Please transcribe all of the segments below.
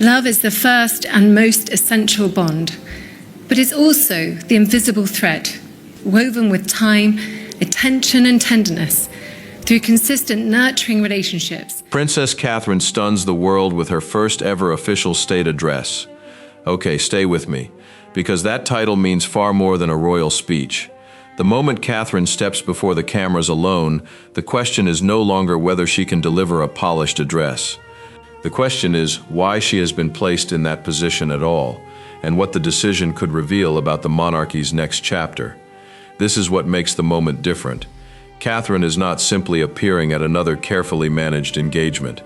Love is the first and most essential bond, but it's also the invisible thread, woven with time, attention, and tenderness through consistent nurturing relationships. Princess Catherine stuns the world with her first ever official state address. Okay, stay with me, because that title means far more than a royal speech. The moment Catherine steps before the cameras alone, the question is no longer whether she can deliver a polished address. The question is why she has been placed in that position at all, and what the decision could reveal about the monarchy's next chapter. This is what makes the moment different. Catherine is not simply appearing at another carefully managed engagement.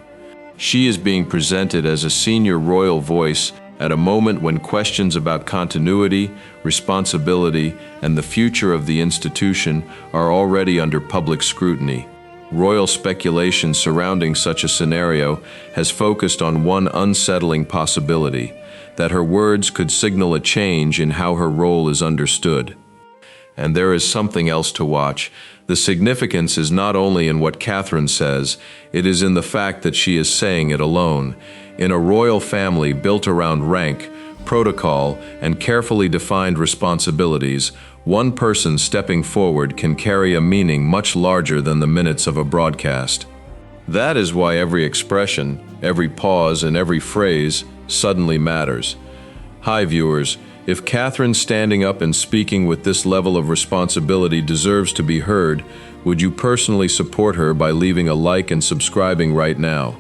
She is being presented as a senior royal voice at a moment when questions about continuity, responsibility, and the future of the institution are already under public scrutiny. Royal speculation surrounding such a scenario has focused on one unsettling possibility, that her words could signal a change in how her role is understood. And there is something else to watch. The significance is not only in what Catherine says, it is in the fact that she is saying it alone. In a royal family built around rank, protocol, and carefully defined responsibilities, one person stepping forward can carry a meaning much larger than the minutes of a broadcast. That is why every expression, every pause, and every phrase suddenly matters. Hi viewers, if Catherine standing up and speaking with this level of responsibility deserves to be heard, would you personally support her by leaving a like and subscribing right now?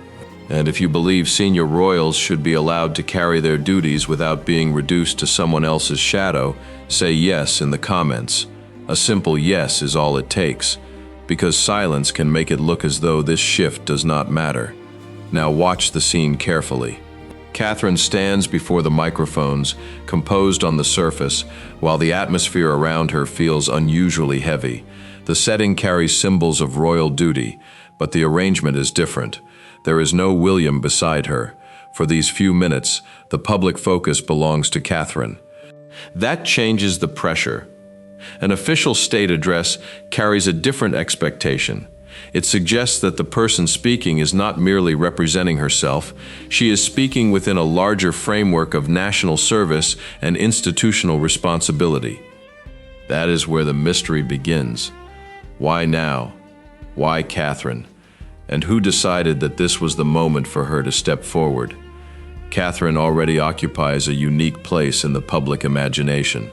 And if you believe senior royals should be allowed to carry their duties without being reduced to someone else's shadow, say yes in the comments. A simple yes is all it takes, because silence can make it look as though this shift does not matter. Now watch the scene carefully. Catherine stands before the microphones, composed on the surface, while the atmosphere around her feels unusually heavy. The setting carries symbols of royal duty, but the arrangement is different. There is no William beside her. For these few minutes, the public focus belongs to Catherine. That changes the pressure. An official state address carries a different expectation. It suggests that the person speaking is not merely representing herself, she is speaking within a larger framework of national service and institutional responsibility. That is where the mystery begins. Why now? Why Catherine? And who decided that this was the moment for her to step forward? Catherine already occupies a unique place in the public imagination.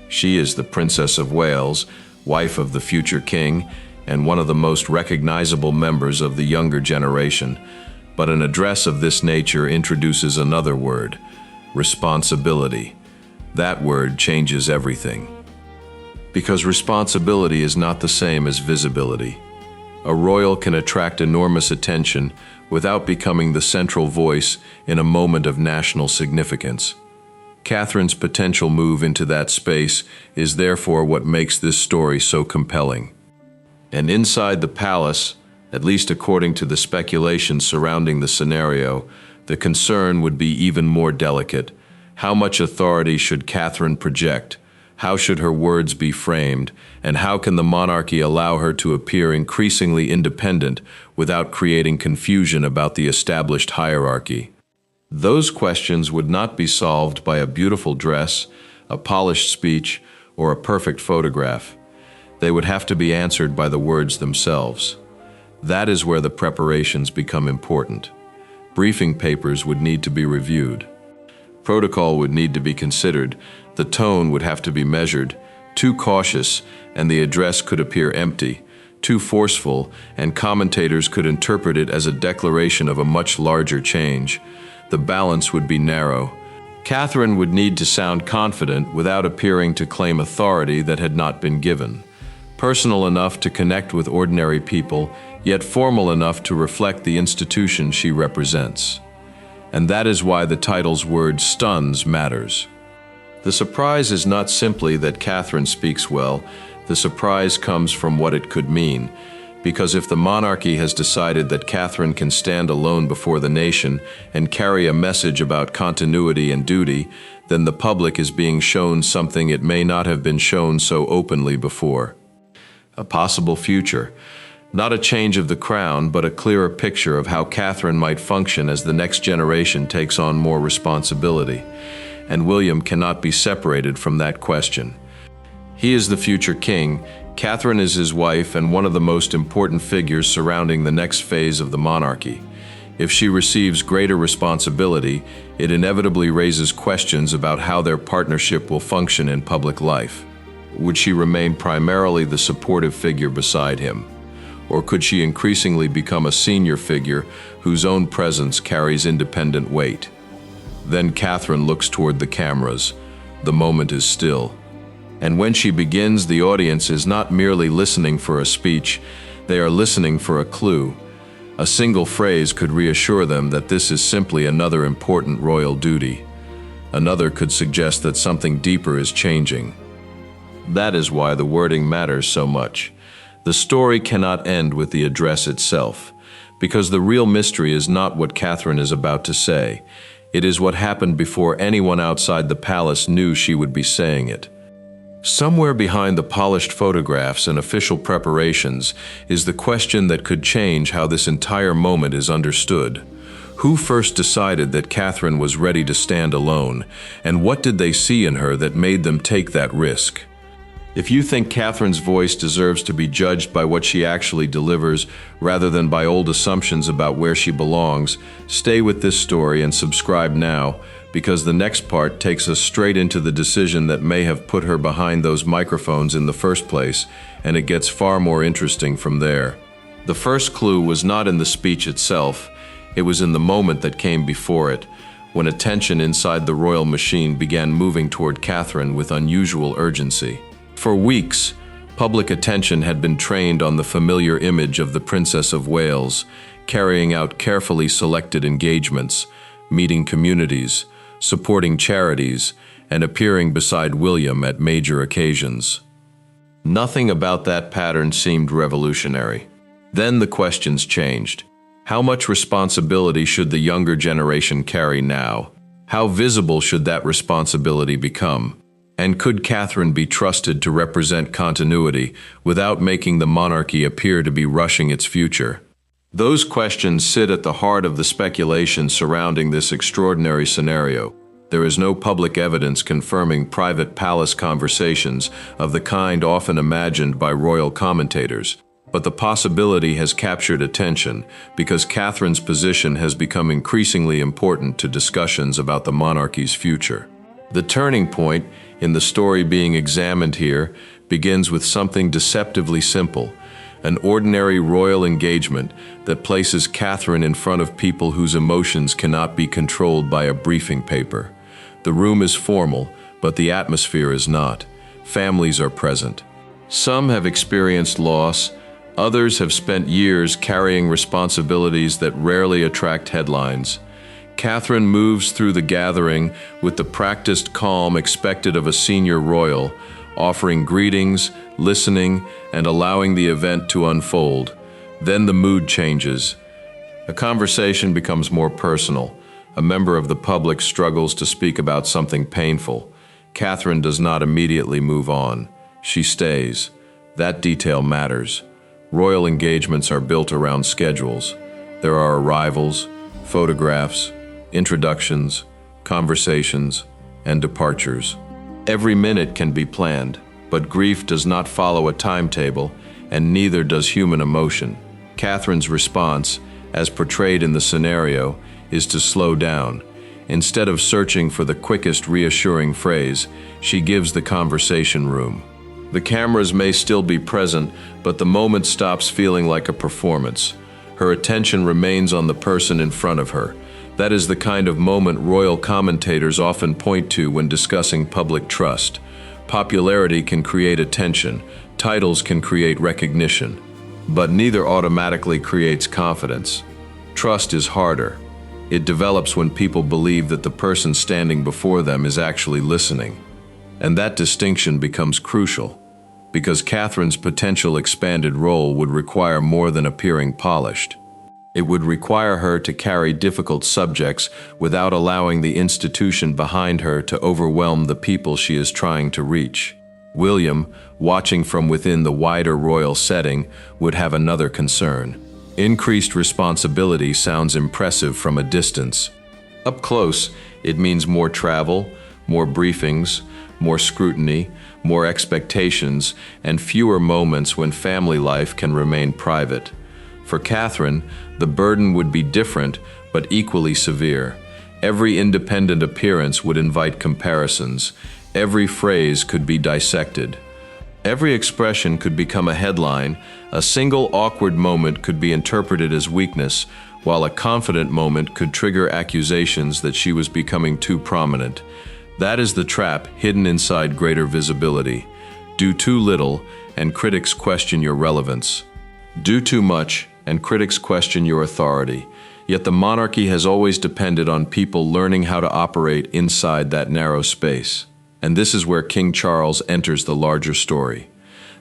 She is the Princess of Wales, wife of the future king, and one of the most recognizable members of the younger generation. But an address of this nature introduces another word: responsibility. That word changes everything. Because responsibility is not the same as visibility. A royal can attract enormous attention without becoming the central voice in a moment of national significance. Catherine's potential move into that space is therefore what makes this story so compelling. And inside the palace, at least according to the speculation surrounding the scenario, the concern would be even more delicate. How much authority should Catherine project? How should her words be framed? And how can the monarchy allow her to appear increasingly independent without creating confusion about the established hierarchy? Those questions would not be solved by a beautiful dress, a polished speech, or a perfect photograph. They would have to be answered by the words themselves. That is where the preparations become important. Briefing papers would need to be reviewed. Protocol would need to be considered. The tone would have to be measured. Too cautious, and the address could appear empty. Too forceful, and commentators could interpret it as a declaration of a much larger change. The balance would be narrow. Catherine would need to sound confident without appearing to claim authority that had not been given. Personal enough to connect with ordinary people, yet formal enough to reflect the institution she represents. And that is why the title's word STUNS matters. The surprise is not simply that Catherine speaks well. The surprise comes from what it could mean. Because if the monarchy has decided that Catherine can stand alone before the nation and carry a message about continuity and duty, then the public is being shown something it may not have been shown so openly before. A possible future. Not a change of the crown, but a clearer picture of how Catherine might function as the next generation takes on more responsibility. And William cannot be separated from that question. He is the future king, Catherine is his wife and one of the most important figures surrounding the next phase of the monarchy. If she receives greater responsibility, it inevitably raises questions about how their partnership will function in public life. Would she remain primarily the supportive figure beside him? Or could she increasingly become a senior figure whose own presence carries independent weight? Then Catherine looks toward the cameras. The moment is still. And when she begins, the audience is not merely listening for a speech, they are listening for a clue. A single phrase could reassure them that this is simply another important royal duty. Another could suggest that something deeper is changing. That is why the wording matters so much. The story cannot end with the address itself, because the real mystery is not what Catherine is about to say. It is what happened before anyone outside the palace knew she would be saying it. Somewhere behind the polished photographs and official preparations is the question that could change how this entire moment is understood. Who first decided that Catherine was ready to stand alone, and what did they see in her that made them take that risk? If you think Catherine's voice deserves to be judged by what she actually delivers rather than by old assumptions about where she belongs, stay with this story and subscribe now, because the next part takes us straight into the decision that may have put her behind those microphones in the first place, and it gets far more interesting from there. The first clue was not in the speech itself, it was in the moment that came before it, when attention inside the royal machine began moving toward Catherine with unusual urgency. For weeks, public attention had been trained on the familiar image of the Princess of Wales, carrying out carefully selected engagements, meeting communities, supporting charities, and appearing beside William at major occasions. Nothing about that pattern seemed revolutionary. Then the questions changed. How much responsibility should the younger generation carry now? How visible should that responsibility become? And could Catherine be trusted to represent continuity without making the monarchy appear to be rushing its future? Those questions sit at the heart of the speculation surrounding this extraordinary scenario. There is no public evidence confirming private palace conversations of the kind often imagined by royal commentators, but the possibility has captured attention because Catherine's position has become increasingly important to discussions about the monarchy's future. The turning point in the story being examined here begins with something deceptively simple, an ordinary royal engagement that places Catherine in front of people whose emotions cannot be controlled by a briefing paper. The room is formal, but the atmosphere is not. Families are present. Some have experienced loss, others have spent years carrying responsibilities that rarely attract headlines. Catherine moves through the gathering with the practiced calm expected of a senior royal, offering greetings, listening, and allowing the event to unfold. Then the mood changes. A conversation becomes more personal. A member of the public struggles to speak about something painful. Catherine does not immediately move on. She stays. That detail matters. Royal engagements are built around schedules. There are arrivals, photographs, introductions, conversations, and departures. Every minute can be planned, but grief does not follow a timetable, and neither does human emotion. Catherine's response, as portrayed in the scenario, is to slow down. Instead of searching for the quickest reassuring phrase, she gives the conversation room. The cameras may still be present, but the moment stops feeling like a performance. Her attention remains on the person in front of her. That is the kind of moment royal commentators often point to when discussing public trust. Popularity can create attention, titles can create recognition, but neither automatically creates confidence. Trust is harder. It develops when people believe that the person standing before them is actually listening. And that distinction becomes crucial, because Catherine's potential expanded role would require more than appearing polished. It would require her to carry difficult subjects without allowing the institution behind her to overwhelm the people she is trying to reach. William, watching from within the wider royal setting, would have another concern. Increased responsibility sounds impressive from a distance. Up close, it means more travel, more briefings, more scrutiny, more expectations, and fewer moments when family life can remain private. For Catherine, the burden would be different, but equally severe. Every independent appearance would invite comparisons. Every phrase could be dissected. Every expression could become a headline. A single awkward moment could be interpreted as weakness, while a confident moment could trigger accusations that she was becoming too prominent. That is the trap hidden inside greater visibility. Do too little, and critics question your relevance. Do too much, and critics question your authority. Yet the monarchy has always depended on people learning how to operate inside that narrow space. And this is where King Charles enters the larger story.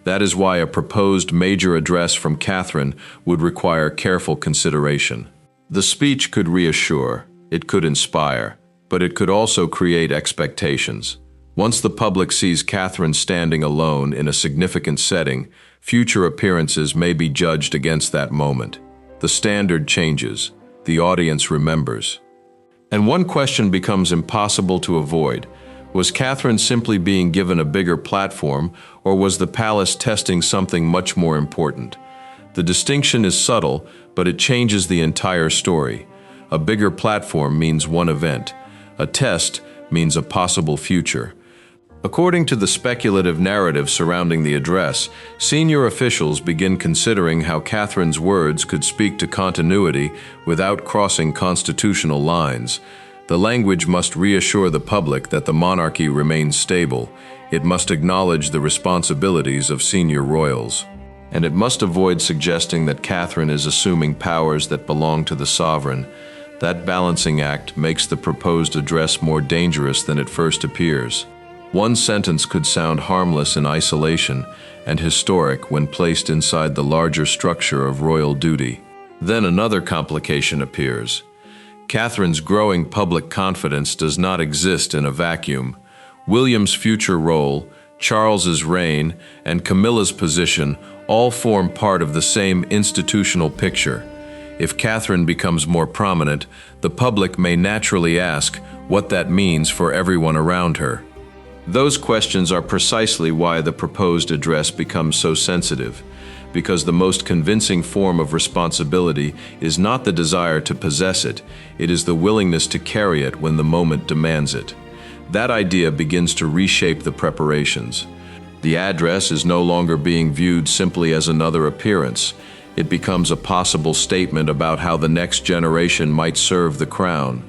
That is why a proposed major address from Catherine would require careful consideration. The speech could reassure, it could inspire, but it could also create expectations. Once the public sees Catherine standing alone in a significant setting, future appearances may be judged against that moment. The standard changes, the audience remembers. And one question becomes impossible to avoid. Was Catherine simply being given a bigger platform, or was the palace testing something much more important? The distinction is subtle, but it changes the entire story. A bigger platform means one event. A test means a possible future. According to the speculative narrative surrounding the address, senior officials begin considering how Catherine's words could speak to continuity without crossing constitutional lines. The language must reassure the public that the monarchy remains stable. It must acknowledge the responsibilities of senior royals. And it must avoid suggesting that Catherine is assuming powers that belong to the sovereign. That balancing act makes the proposed address more dangerous than it first appears. One sentence could sound harmless in isolation and historic when placed inside the larger structure of royal duty. Then another complication appears. Catherine's growing public confidence does not exist in a vacuum. William's future role, Charles's reign, and Camilla's position all form part of the same institutional picture. If Catherine becomes more prominent, the public may naturally ask what that means for everyone around her. Those questions are precisely why the proposed address becomes so sensitive, because the most convincing form of responsibility is not the desire to possess it, it is the willingness to carry it when the moment demands it. That idea begins to reshape the preparations. The address is no longer being viewed simply as another appearance. It becomes a possible statement about how the next generation might serve the crown.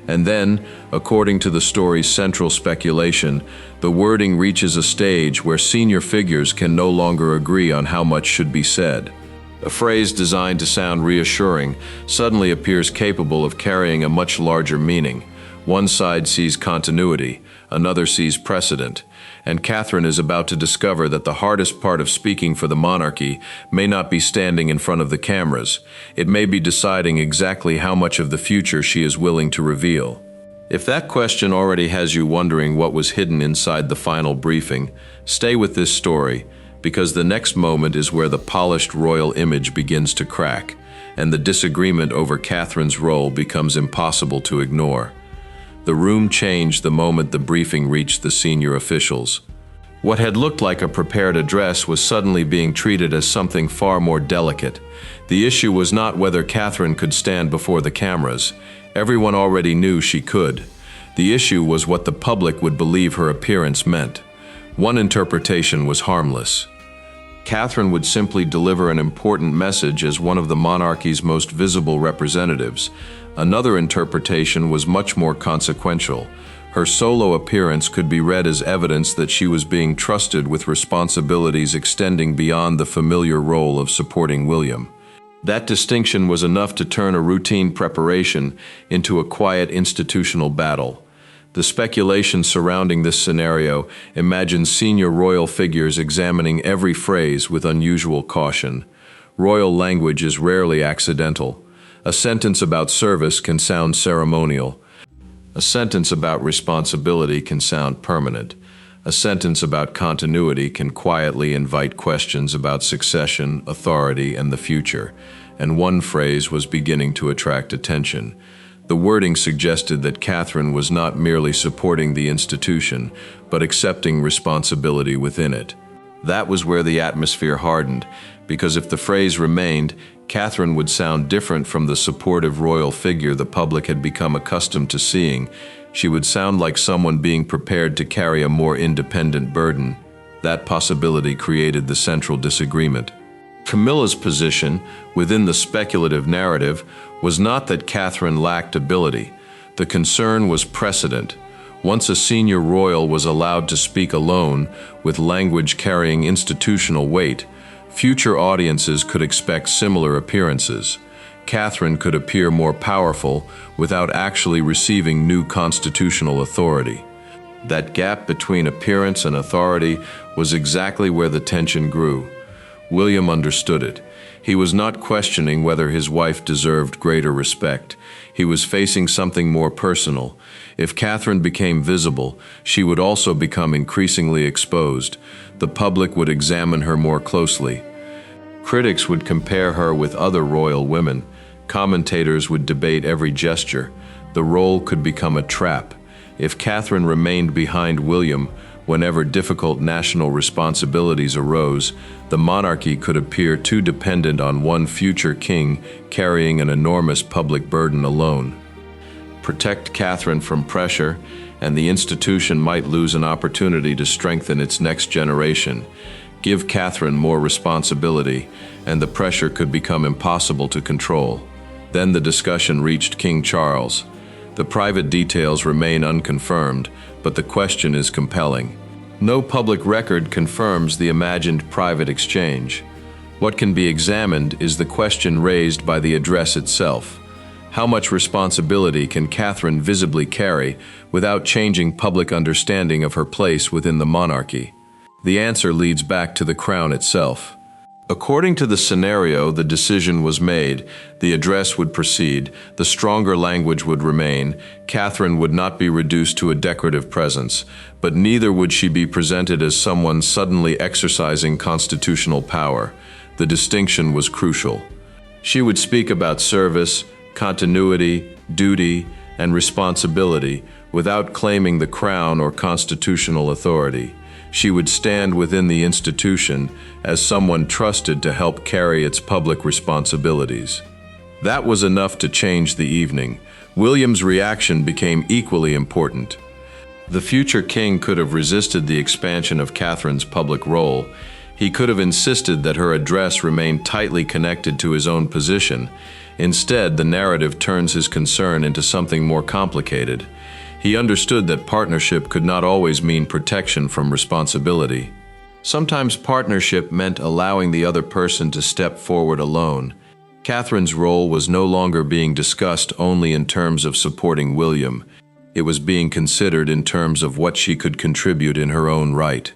And then, according to the story's central speculation, the wording reaches a stage where senior figures can no longer agree on how much should be said. A phrase designed to sound reassuring suddenly appears capable of carrying a much larger meaning. One side sees continuity, another sees precedent, and Catherine is about to discover that the hardest part of speaking for the monarchy may not be standing in front of the cameras. It may be deciding exactly how much of the future she is willing to reveal. If that question already has you wondering what was hidden inside the final briefing, stay with this story, because the next moment is where the polished royal image begins to crack, and the disagreement over Catherine's role becomes impossible to ignore. The room changed the moment the briefing reached the senior officials. What had looked like a prepared address was suddenly being treated as something far more delicate. The issue was not whether Catherine could stand before the cameras. Everyone already knew she could. The issue was what the public would believe her appearance meant. One interpretation was harmless. Catherine would simply deliver an important message as one of the monarchy's most visible representatives. Another interpretation was much more consequential. Her solo appearance could be read as evidence that she was being trusted with responsibilities extending beyond the familiar role of supporting William. That distinction was enough to turn a routine preparation into a quiet institutional battle. The speculation surrounding this scenario imagines senior royal figures examining every phrase with unusual caution. Royal language is rarely accidental. A sentence about service can sound ceremonial. A sentence about responsibility can sound permanent. A sentence about continuity can quietly invite questions about succession, authority, and the future, and one phrase was beginning to attract attention. The wording suggested that Catherine was not merely supporting the institution, but accepting responsibility within it. That was where the atmosphere hardened, because if the phrase remained, Catherine would sound different from the supportive royal figure the public had become accustomed to seeing. She would sound like someone being prepared to carry a more independent burden. That possibility created the central disagreement. Camilla's position, within the speculative narrative, was not that Catherine lacked ability. The concern was precedent. Once a senior royal was allowed to speak alone, with language carrying institutional weight, future audiences could expect similar appearances. Catherine could appear more powerful without actually receiving new constitutional authority. That gap between appearance and authority was exactly where the tension grew. William understood it. He was not questioning whether his wife deserved greater respect. He was facing something more personal. If Catherine became visible, she would also become increasingly exposed. The public would examine her more closely. Critics would compare her with other royal women. Commentators would debate every gesture. The role could become a trap. If Catherine remained behind William, whenever difficult national responsibilities arose, the monarchy could appear too dependent on one future king carrying an enormous public burden alone. Protect Catherine from pressure, and the institution might lose an opportunity to strengthen its next generation. Give Catherine more responsibility, and the pressure could become impossible to control. Then the discussion reached King Charles. The private details remain unconfirmed, but the question is compelling. No public record confirms the imagined private exchange. What can be examined is the question raised by the address itself. How much responsibility can Catherine visibly carry without changing public understanding of her place within the monarchy? The answer leads back to the crown itself. According to the scenario the decision was made, the address would proceed, the stronger language would remain, Catherine would not be reduced to a decorative presence, but neither would she be presented as someone suddenly exercising constitutional power. The distinction was crucial. She would speak about service, continuity, duty, and responsibility without claiming the crown or constitutional authority. She would stand within the institution as someone trusted to help carry its public responsibilities. That was enough to change the evening. William's reaction became equally important. The future king could have resisted the expansion of Catherine's public role. He could have insisted that her address remain tightly connected to his own position. Instead, the narrative turns his concern into something more complicated. He understood that partnership could not always mean protection from responsibility. Sometimes partnership meant allowing the other person to step forward alone. Catherine's role was no longer being discussed only in terms of supporting William. It was being considered in terms of what she could contribute in her own right.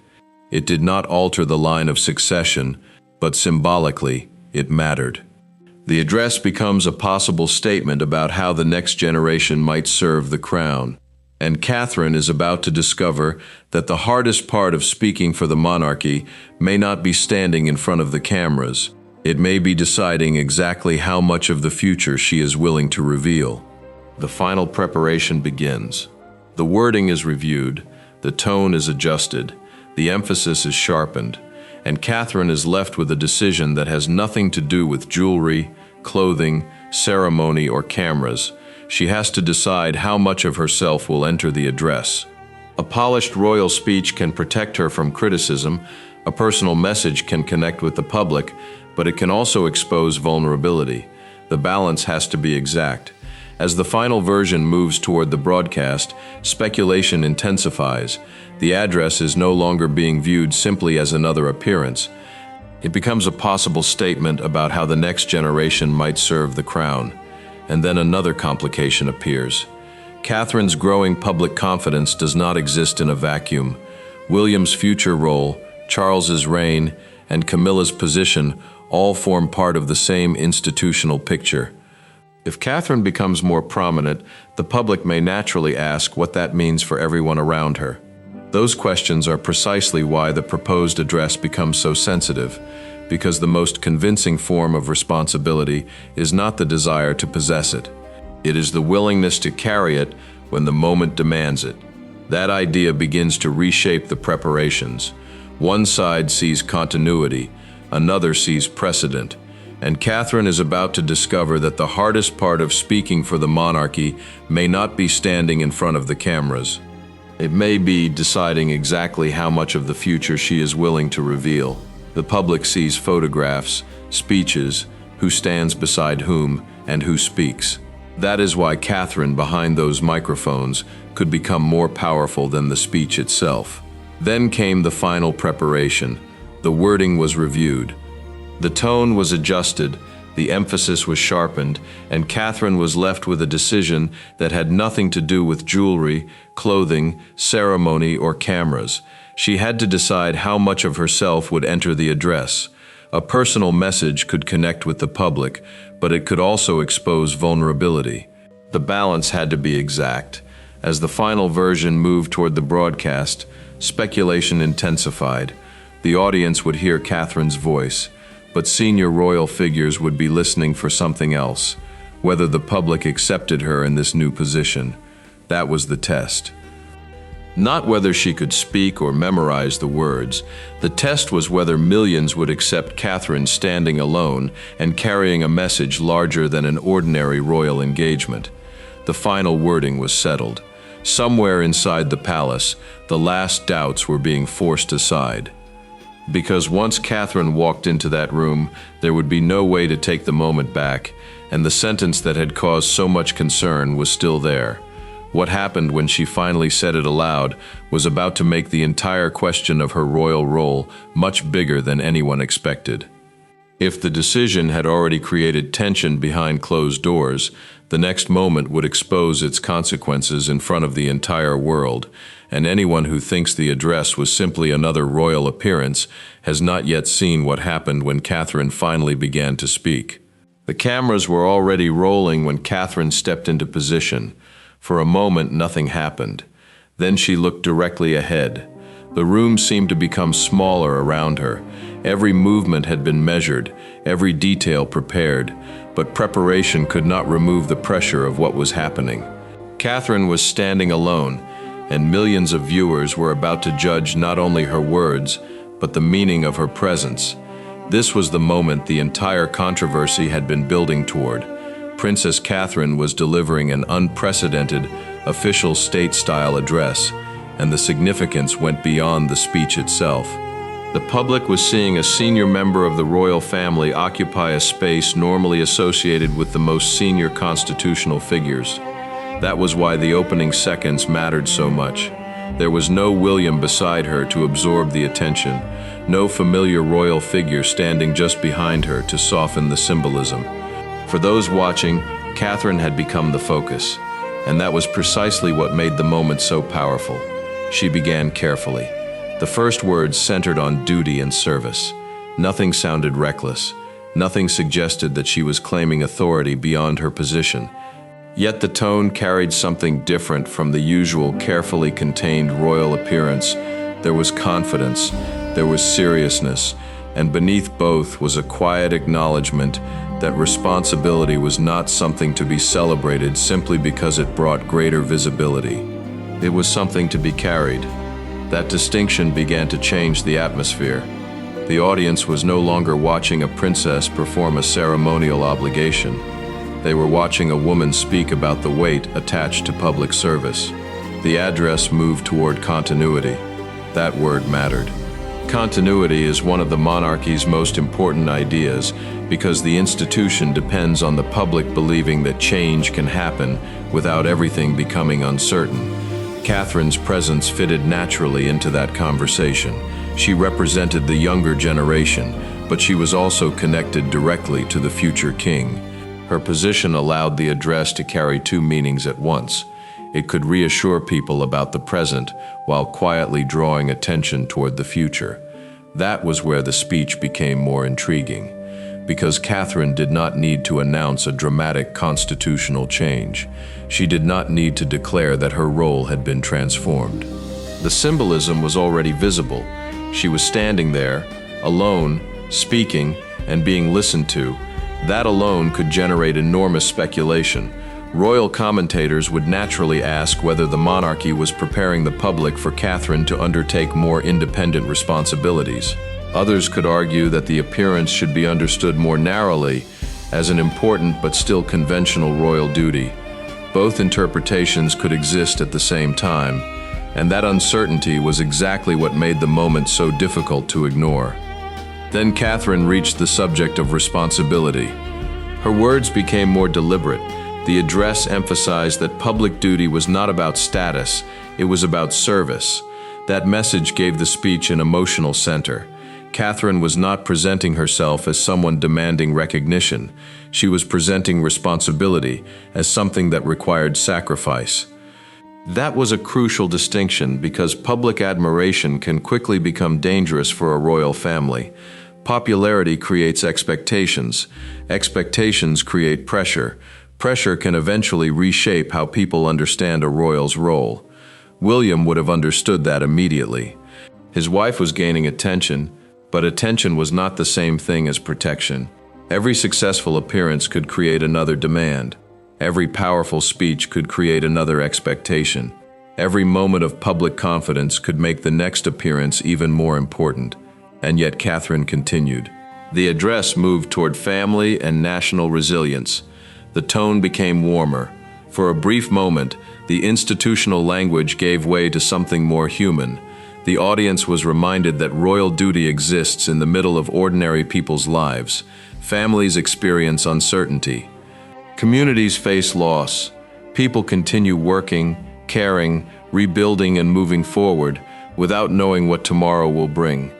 It did not alter the line of succession, but symbolically, it mattered. The address becomes a possible statement about how the next generation might serve the crown. And Catherine is about to discover that the hardest part of speaking for the monarchy may not be standing in front of the cameras. It may be deciding exactly how much of the future she is willing to reveal. The final preparation begins. The wording is reviewed, the tone is adjusted, the emphasis is sharpened, and Catherine is left with a decision that has nothing to do with jewelry, clothing, ceremony, or cameras. She has to decide how much of herself will enter the address. A polished royal speech can protect her from criticism, a personal message can connect with the public, but it can also expose vulnerability. The balance has to be exact. As the final version moves toward the broadcast, speculation intensifies. The address is no longer being viewed simply as another appearance. It becomes a possible statement about how the next generation might serve the crown. And then another complication appears. Catherine's growing public confidence does not exist in a vacuum. William's future role, Charles's reign, and Camilla's position all form part of the same institutional picture. If Catherine becomes more prominent, the public may naturally ask what that means for everyone around her. Those questions are precisely why the proposed address becomes so sensitive, because the most convincing form of responsibility is not the desire to possess it. It is the willingness to carry it when the moment demands it. That idea begins to reshape the preparations. One side sees continuity, another sees precedent, and Catherine is about to discover that the hardest part of speaking for the monarchy may not be standing in front of the cameras. It may be deciding exactly how much of the future she is willing to reveal. The public sees photographs, speeches, who stands beside whom, and who speaks. That is why Catherine behind those microphones could become more powerful than the speech itself. Then came the final preparation. The wording was reviewed. The tone was adjusted, the emphasis was sharpened, and Catherine was left with a decision that had nothing to do with jewelry, clothing, ceremony, or cameras. She had to decide how much of herself would enter the address. A personal message could connect with the public, but it could also expose vulnerability. The balance had to be exact. As the final version moved toward the broadcast, speculation intensified. The audience would hear Catherine's voice, but senior royal figures would be listening for something else, whether the public accepted her in this new position. That was the test. Not whether she could speak or memorize the words. The test was whether millions would accept Catherine standing alone and carrying a message larger than an ordinary royal engagement. The final wording was settled. Somewhere inside the palace, the last doubts were being forced aside. Because once Catherine walked into that room, there would be no way to take the moment back, and the sentence that had caused so much concern was still there. What happened when she finally said it aloud was about to make the entire question of her royal role much bigger than anyone expected. If the decision had already created tension behind closed doors, the next moment would expose its consequences in front of the entire world, and anyone who thinks the address was simply another royal appearance has not yet seen what happened when Catherine finally began to speak. The cameras were already rolling when Catherine stepped into position. For a moment, nothing happened. Then she looked directly ahead. The room seemed to become smaller around her. Every movement had been measured, every detail prepared, but preparation could not remove the pressure of what was happening. Catherine was standing alone, and millions of viewers were about to judge not only her words, but the meaning of her presence. This was the moment the entire controversy had been building toward. Princess Catherine was delivering an unprecedented, official state-style address, and the significance went beyond the speech itself. The public was seeing a senior member of the royal family occupy a space normally associated with the most senior constitutional figures. That was why the opening seconds mattered so much. There was no William beside her to absorb the attention, no familiar royal figure standing just behind her to soften the symbolism. For those watching, Catherine had become the focus, and that was precisely what made the moment so powerful. She began carefully. The first words centered on duty and service. Nothing sounded reckless. Nothing suggested that she was claiming authority beyond her position. Yet the tone carried something different from the usual carefully contained royal appearance. There was confidence, there was seriousness, and beneath both was a quiet acknowledgement that responsibility was not something to be celebrated simply because it brought greater visibility. It was something to be carried. That distinction began to change the atmosphere. The audience was no longer watching a princess perform a ceremonial obligation. They were watching a woman speak about the weight attached to public service. The address moved toward continuity. That word mattered. Continuity is one of the monarchy's most important ideas because the institution depends on the public believing that change can happen without everything becoming uncertain. Catherine's presence fitted naturally into that conversation. She represented the younger generation, but she was also connected directly to the future king. Her position allowed the address to carry two meanings at once. It could reassure people about the present while quietly drawing attention toward the future. That was where the speech became more intriguing, because Catherine did not need to announce a dramatic constitutional change. She did not need to declare that her role had been transformed. The symbolism was already visible. She was standing there, alone, speaking, and being listened to. That alone could generate enormous speculation. Royal commentators would naturally ask whether the monarchy was preparing the public for Catherine to undertake more independent responsibilities. Others could argue that the appearance should be understood more narrowly as an important but still conventional royal duty. Both interpretations could exist at the same time, and that uncertainty was exactly what made the moment so difficult to ignore. Then Catherine reached the subject of responsibility. Her words became more deliberate. The address emphasized that public duty was not about status, it was about service. That message gave the speech an emotional center. Catherine was not presenting herself as someone demanding recognition. She was presenting responsibility as something that required sacrifice. That was a crucial distinction because public admiration can quickly become dangerous for a royal family. Popularity creates expectations. Expectations create pressure. Pressure can eventually reshape how people understand a royal's role. William would have understood that immediately. His wife was gaining attention, but attention was not the same thing as protection. Every successful appearance could create another demand. Every powerful speech could create another expectation. Every moment of public confidence could make the next appearance even more important. And yet Catherine continued. The address moved toward family and national resilience. The tone became warmer. For a brief moment, the institutional language gave way to something more human. The audience was reminded that royal duty exists in the middle of ordinary people's lives. Families experience uncertainty. Communities face loss. People continue working, caring, rebuilding, and moving forward without knowing what tomorrow will bring.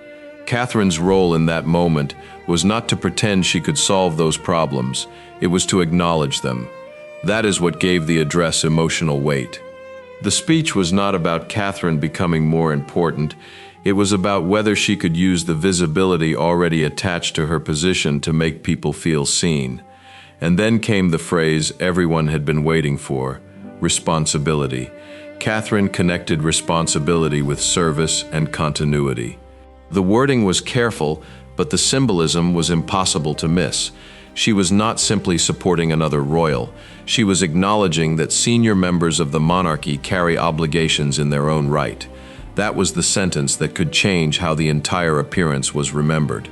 Catherine's role in that moment was not to pretend she could solve those problems, it was to acknowledge them. That is what gave the address emotional weight. The speech was not about Catherine becoming more important, it was about whether she could use the visibility already attached to her position to make people feel seen. And then came the phrase everyone had been waiting for, responsibility. Catherine connected responsibility with service and continuity. The wording was careful, but the symbolism was impossible to miss. She was not simply supporting another royal. She was acknowledging that senior members of the monarchy carry obligations in their own right. That was the sentence that could change how the entire appearance was remembered.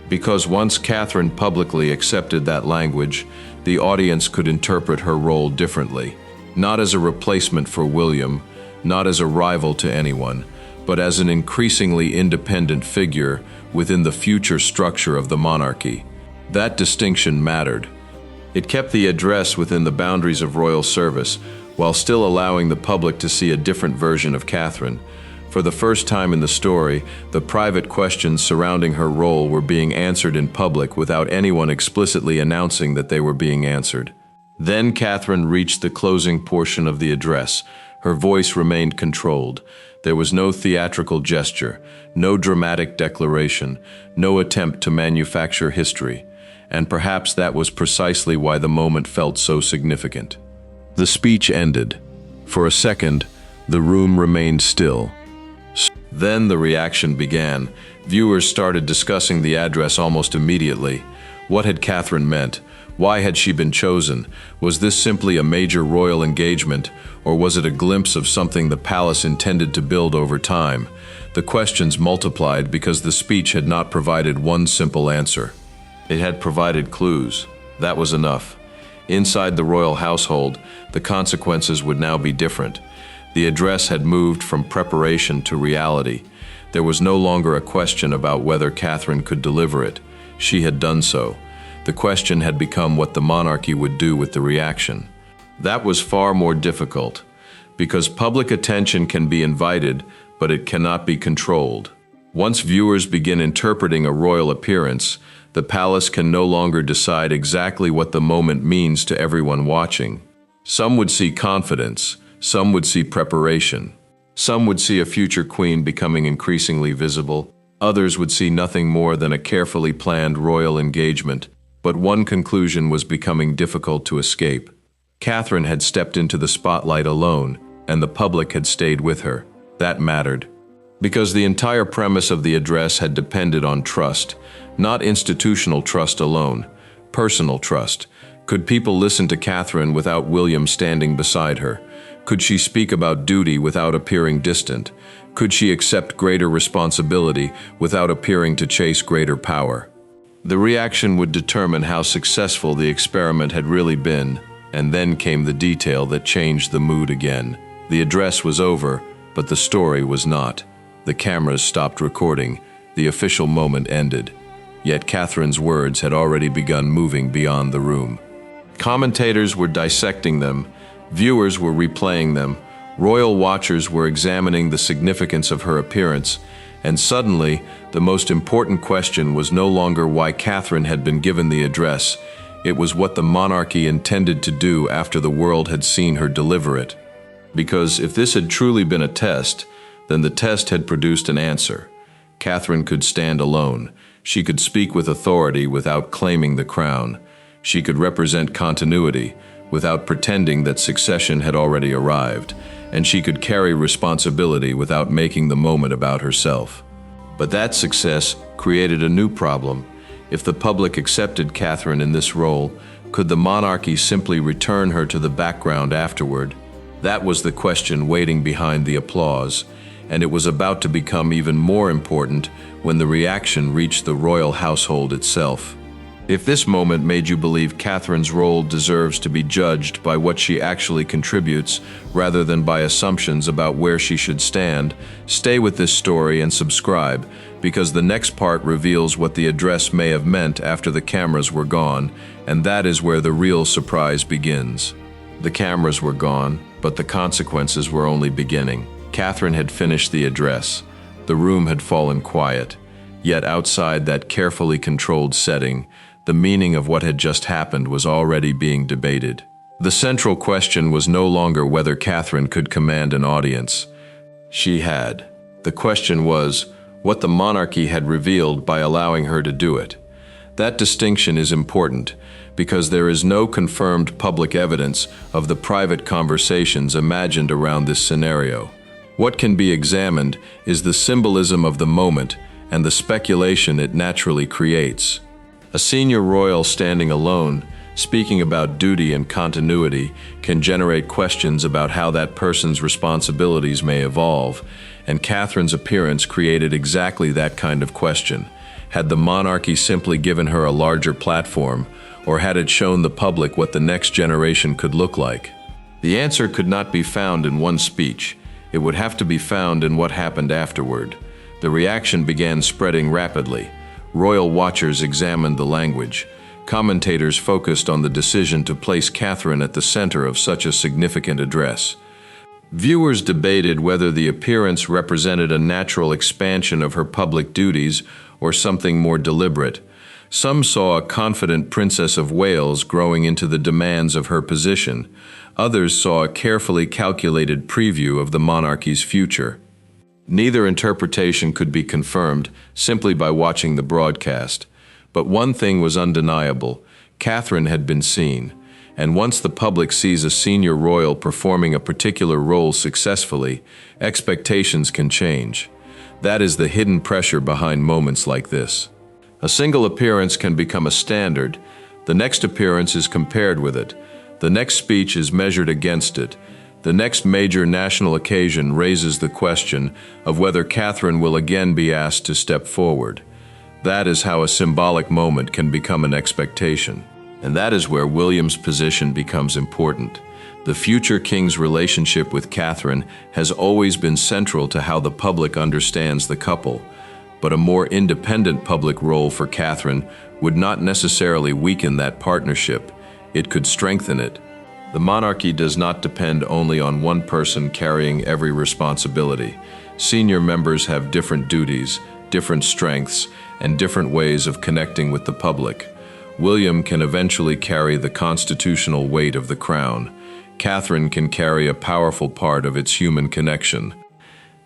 Because once Catherine publicly accepted that language, the audience could interpret her role differently. Not as a replacement for William, not as a rival to anyone, but as an increasingly independent figure within the future structure of the monarchy. That distinction mattered. It kept the address within the boundaries of royal service, while still allowing the public to see a different version of Catherine. For the first time in the story, the private questions surrounding her role were being answered in public without anyone explicitly announcing that they were being answered. Then Catherine reached the closing portion of the address. Her voice remained controlled. There was no theatrical gesture, no dramatic declaration, no attempt to manufacture history. And perhaps that was precisely why the moment felt so significant. The speech ended. For a second, the room remained still. Then the reaction began. Viewers started discussing the address almost immediately. What had Catherine meant? Why had she been chosen? Was this simply a major royal engagement, or was it a glimpse of something the palace intended to build over time? The questions multiplied because the speech had not provided one simple answer. It had provided clues. That was enough. Inside the royal household, the consequences would now be different. The address had moved from preparation to reality. There was no longer a question about whether Catherine could deliver it. She had done so. The question had become what the monarchy would do with the reaction. That was far more difficult, because public attention can be invited, but it cannot be controlled. Once viewers begin interpreting a royal appearance, the palace can no longer decide exactly what the moment means to everyone watching. Some would see confidence, some would see preparation. Some would see a future queen becoming increasingly visible. Others would see nothing more than a carefully planned royal engagement. But one conclusion was becoming difficult to escape. Catherine had stepped into the spotlight alone, and the public had stayed with her. That mattered. Because the entire premise of the address had depended on trust, not institutional trust alone, personal trust. Could people listen to Catherine without William standing beside her? Could she speak about duty without appearing distant? Could she accept greater responsibility without appearing to chase greater power? The reaction would determine how successful the experiment had really been, and then came the detail that changed the mood again. The address was over, but the story was not. The cameras stopped recording. The official moment ended. Yet Catherine's words had already begun moving beyond the room. Commentators were dissecting them. Viewers were replaying them. Royal watchers were examining the significance of her appearance. And suddenly, the most important question was no longer why Catherine had been given the address. It was what the monarchy intended to do after the world had seen her deliver it. Because if this had truly been a test, then the test had produced an answer. Catherine could stand alone. She could speak with authority without claiming the crown. She could represent continuity without pretending that succession had already arrived. And she could carry responsibility without making the moment about herself. But that success created a new problem. If the public accepted Catherine in this role, could the monarchy simply return her to the background afterward? That was the question waiting behind the applause, and it was about to become even more important when the reaction reached the royal household itself. If this moment made you believe Catherine's role deserves to be judged by what she actually contributes rather than by assumptions about where she should stand, stay with this story and subscribe, because the next part reveals what the address may have meant after the cameras were gone, and that is where the real surprise begins. The cameras were gone, but the consequences were only beginning. Catherine had finished the address. The room had fallen quiet. Yet outside that carefully controlled setting, the meaning of what had just happened was already being debated. The central question was no longer whether Catherine could command an audience. She had. The question was what the monarchy had revealed by allowing her to do it. That distinction is important because there is no confirmed public evidence of the private conversations imagined around this scenario. What can be examined is the symbolism of the moment and the speculation it naturally creates. A senior royal standing alone, speaking about duty and continuity, can generate questions about how that person's responsibilities may evolve, and Catherine's appearance created exactly that kind of question. Had the monarchy simply given her a larger platform, or had it shown the public what the next generation could look like? The answer could not be found in one speech. It would have to be found in what happened afterward. The reaction began spreading rapidly. Royal watchers examined the language. Commentators focused on the decision to place Catherine at the center of such a significant address. Viewers debated whether the appearance represented a natural expansion of her public duties or something more deliberate. Some saw a confident Princess of Wales growing into the demands of her position. Others saw a carefully calculated preview of the monarchy's future. Neither interpretation could be confirmed simply by watching the broadcast. But one thing was undeniable. Catherine had been seen. And once the public sees a senior royal performing a particular role successfully, expectations can change. That is the hidden pressure behind moments like this. A single appearance can become a standard. The next appearance is compared with it. The next speech is measured against it. The next major national occasion raises the question of whether Catherine will again be asked to step forward. That is how a symbolic moment can become an expectation. And that is where William's position becomes important. The future king's relationship with Catherine has always been central to how the public understands the couple. But a more independent public role for Catherine would not necessarily weaken that partnership. It could strengthen it. The monarchy does not depend only on one person carrying every responsibility. Senior members have different duties, different strengths, and different ways of connecting with the public. William can eventually carry the constitutional weight of the crown. Catherine can carry a powerful part of its human connection.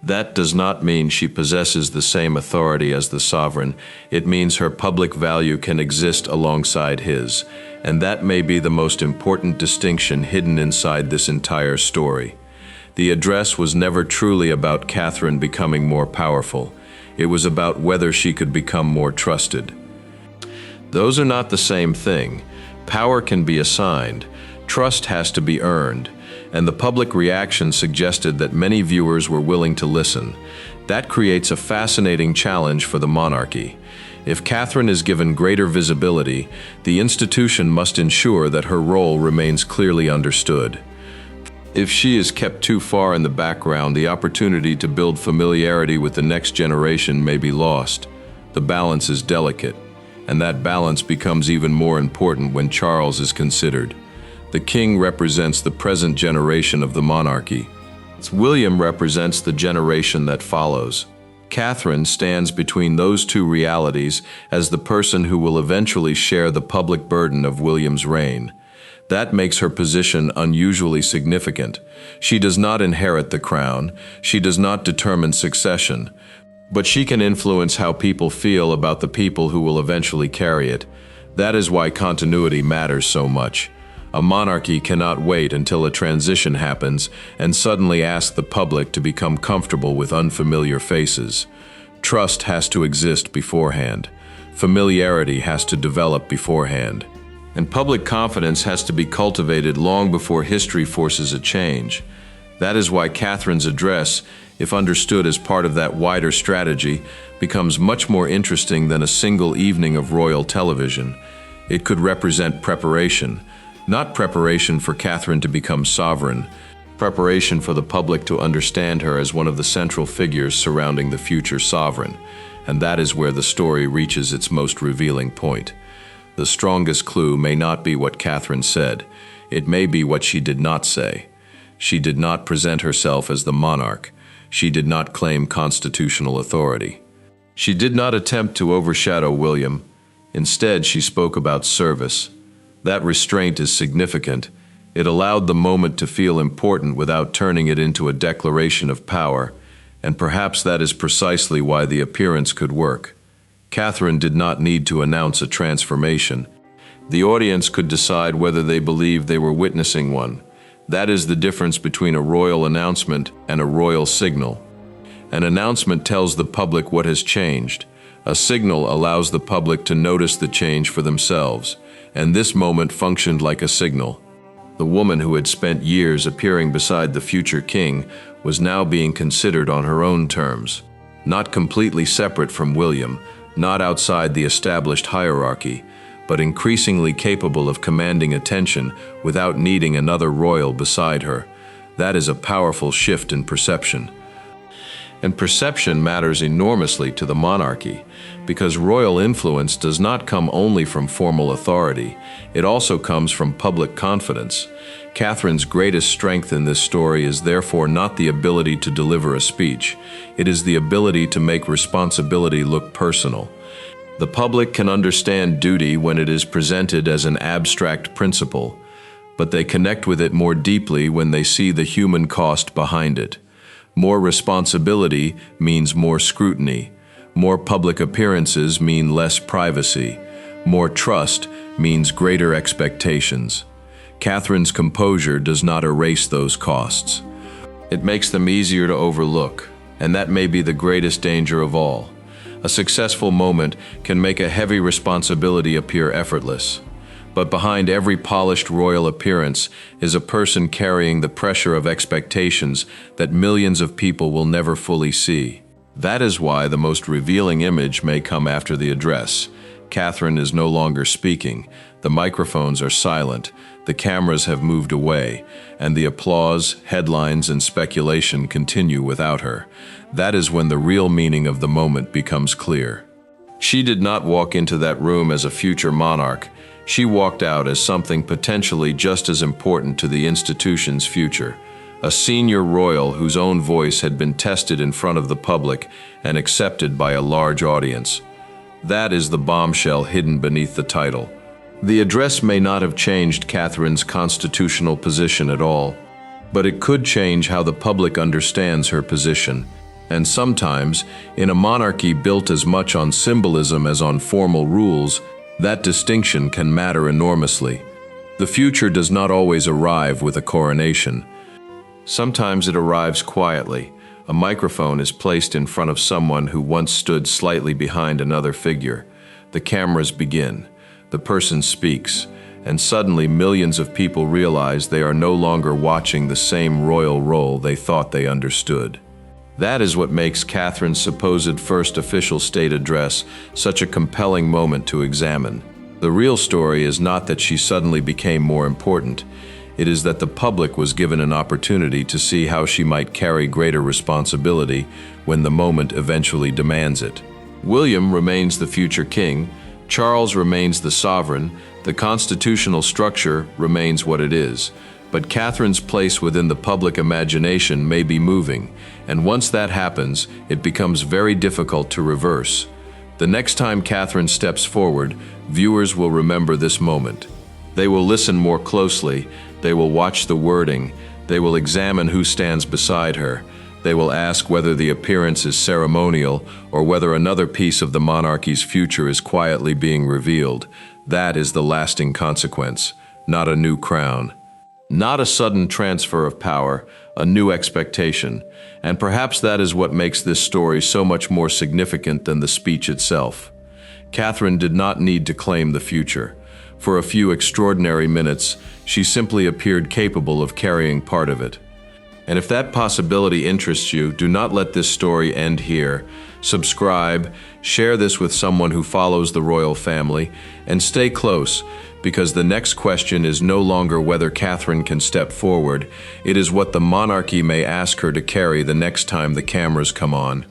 That does not mean she possesses the same authority as the sovereign. It means her public value can exist alongside his, and that may be the most important distinction hidden inside this entire story. The address was never truly about Catherine becoming more powerful. It was about whether she could become more trusted. Those are not the same thing. Power can be assigned. Trust has to be earned. And the public reaction suggested that many viewers were willing to listen. That creates a fascinating challenge for the monarchy. If Catherine is given greater visibility, the institution must ensure that her role remains clearly understood. If she is kept too far in the background, the opportunity to build familiarity with the next generation may be lost. The balance is delicate, and that balance becomes even more important when Charles is considered. The king represents the present generation of the monarchy. William represents the generation that follows. Catherine stands between those two realities as the person who will eventually share the public burden of William's reign. That makes her position unusually significant. She does not inherit the crown. She does not determine succession. But she can influence how people feel about the people who will eventually carry it. That is why continuity matters so much. A monarchy cannot wait until a transition happens and suddenly ask the public to become comfortable with unfamiliar faces. Trust has to exist beforehand. Familiarity has to develop beforehand. And public confidence has to be cultivated long before history forces a change. That is why Catherine's address, if understood as part of that wider strategy, becomes much more interesting than a single evening of royal television. It could represent preparation, not preparation for Catherine to become sovereign, preparation for the public to understand her as one of the central figures surrounding the future sovereign. And that is where the story reaches its most revealing point. The strongest clue may not be what Catherine said. It may be what she did not say. She did not present herself as the monarch. She did not claim constitutional authority. She did not attempt to overshadow William. Instead, she spoke about service. That restraint is significant. It allowed the moment to feel important without turning it into a declaration of power, and perhaps that is precisely why the appearance could work. Catherine did not need to announce a transformation. The audience could decide whether they believed they were witnessing one. That is the difference between a royal announcement and a royal signal. An announcement tells the public what has changed. A signal allows the public to notice the change for themselves, and this moment functioned like a signal. The woman who had spent years appearing beside the future king was now being considered on her own terms, not completely separate from William, not outside the established hierarchy, but increasingly capable of commanding attention without needing another royal beside her. That is a powerful shift in perception. And perception matters enormously to the monarchy, because royal influence does not come only from formal authority, it also comes from public confidence. Catherine's greatest strength in this story is therefore not the ability to deliver a speech, it is the ability to make responsibility look personal. The public can understand duty when it is presented as an abstract principle, but they connect with it more deeply when they see the human cost behind it. More responsibility means more scrutiny. More public appearances mean less privacy. More trust means greater expectations. Catherine's composure does not erase those costs. It makes them easier to overlook, and that may be the greatest danger of all. A successful moment can make a heavy responsibility appear effortless. But behind every polished royal appearance is a person carrying the pressure of expectations that millions of people will never fully see. That is why the most revealing image may come after the address. Catherine is no longer speaking, the microphones are silent, the cameras have moved away, and the applause, headlines, and speculation continue without her. That is when the real meaning of the moment becomes clear. She did not walk into that room as a future monarch. She walked out as something potentially just as important to the institution's future, a senior royal whose own voice had been tested in front of the public and accepted by a large audience. That is the bombshell hidden beneath the title. The address may not have changed Catherine's constitutional position at all, but it could change how the public understands her position. And sometimes, in a monarchy built as much on symbolism as on formal rules, that distinction can matter enormously. The future does not always arrive with a coronation. Sometimes it arrives quietly. A microphone is placed in front of someone who once stood slightly behind another figure. The cameras begin. The person speaks, and suddenly millions of people realize they are no longer watching the same royal role they thought they understood. That is what makes Catherine's supposed first official state address such a compelling moment to examine. The real story is not that she suddenly became more important. It is that the public was given an opportunity to see how she might carry greater responsibility when the moment eventually demands it. William remains the future king, Charles remains the sovereign, the constitutional structure remains what it is, but Catherine's place within the public imagination may be moving, and once that happens, it becomes very difficult to reverse. The next time Catherine steps forward, viewers will remember this moment. They will listen more closely, they will watch the wording, they will examine who stands beside her, they will ask whether the appearance is ceremonial or whether another piece of the monarchy's future is quietly being revealed. That is the lasting consequence, not a new crown. Not a sudden transfer of power, a new expectation, and perhaps that is what makes this story so much more significant than the speech itself. Catherine did not need to claim the future. For a few extraordinary minutes, she simply appeared capable of carrying part of it. And if that possibility interests you, do not let this story end here. Subscribe, share this with someone who follows the royal family, and stay close, because the next question is no longer whether Catherine can step forward, it is what the monarchy may ask her to carry the next time the cameras come on.